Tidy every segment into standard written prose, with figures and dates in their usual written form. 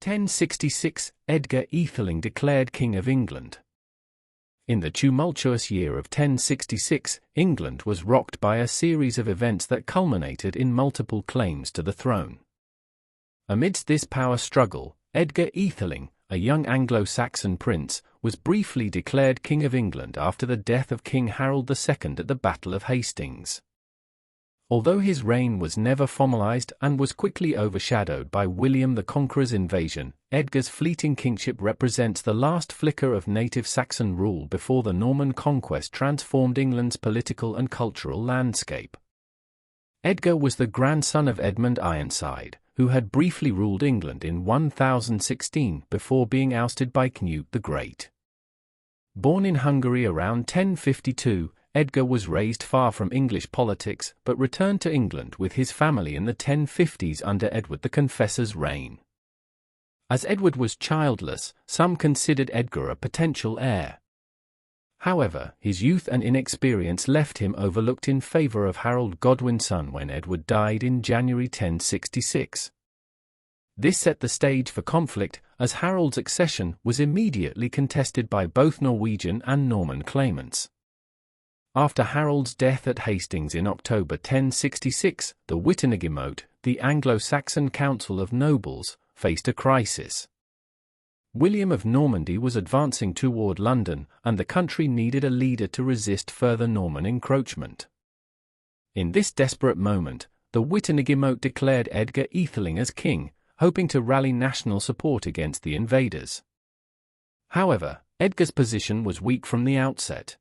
1066 – Edgar Ætheling declared King of England. In the tumultuous year of 1066, England was rocked by a series of events that culminated in multiple claims to the throne. Amidst this power struggle, Edgar Ætheling, a young Anglo-Saxon prince, was briefly declared King of England after the death of King Harold II at the Battle of Hastings. Although his reign was never formalized and was quickly overshadowed by William the Conqueror's invasion, Edgar's fleeting kingship represents the last flicker of native Saxon rule before the Norman conquest transformed England's political and cultural landscape. Edgar was the grandson of Edmund Ironside, who had briefly ruled England in 1016 before being ousted by Knut the Great. Born in Hungary around 1052, Edgar was raised far from English politics but returned to England with his family in the 1050s under Edward the Confessor's reign. As Edward was childless, some considered Edgar a potential heir. However, his youth and inexperience left him overlooked in favor of Harold Godwinson when Edward died in January 1066. This set the stage for conflict, as Harold's accession was immediately contested by both Norwegian and Norman claimants. After Harold's death at Hastings in October 1066, the Witenagemot, the Anglo-Saxon Council of Nobles, faced a crisis. William of Normandy was advancing toward London, and the country needed a leader to resist further Norman encroachment. In this desperate moment, the Witenagemot declared Edgar Ætheling as king, hoping to rally national support against the invaders. However, Edgar's position was weak from the outset.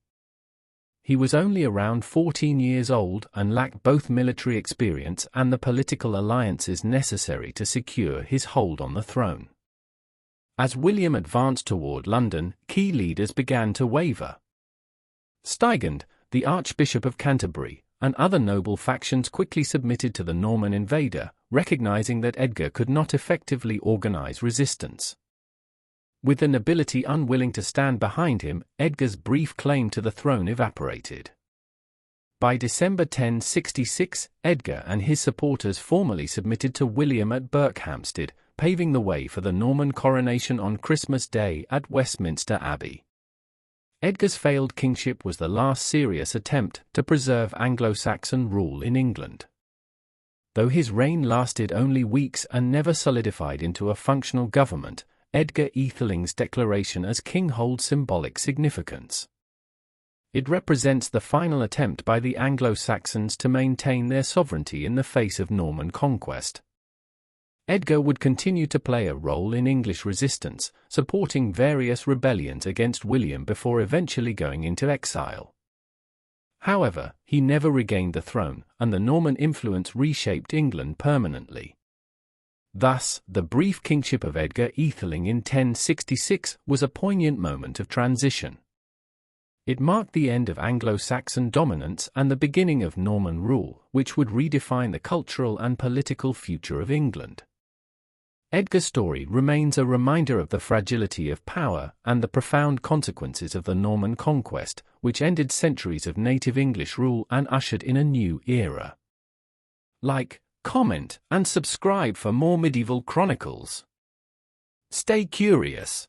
He was only around 14 years old and lacked both military experience and the political alliances necessary to secure his hold on the throne. As William advanced toward London, key leaders began to waver. Stigand, the Archbishop of Canterbury, and other noble factions quickly submitted to the Norman invader, recognizing that Edgar could not effectively organize resistance. With the nobility unwilling to stand behind him, Edgar's brief claim to the throne evaporated. By December 1066, Edgar and his supporters formally submitted to William at Berkhamsted, paving the way for the Norman coronation on Christmas Day at Westminster Abbey. Edgar's failed kingship was the last serious attempt to preserve Anglo-Saxon rule in England. Though his reign lasted only weeks and never solidified into a functional government, Edgar Ætheling's declaration as king holds symbolic significance. It represents the final attempt by the Anglo-Saxons to maintain their sovereignty in the face of Norman conquest. Edgar would continue to play a role in English resistance, supporting various rebellions against William before eventually going into exile. However, he never regained the throne, and the Norman influence reshaped England permanently. Thus, the brief kingship of Edgar Ætheling in 1066 was a poignant moment of transition. It marked the end of Anglo-Saxon dominance and the beginning of Norman rule, which would redefine the cultural and political future of England. Edgar's story remains a reminder of the fragility of power and the profound consequences of the Norman conquest, which ended centuries of native English rule and ushered in a new era. Like, comment, and subscribe for more medieval chronicles. Stay curious.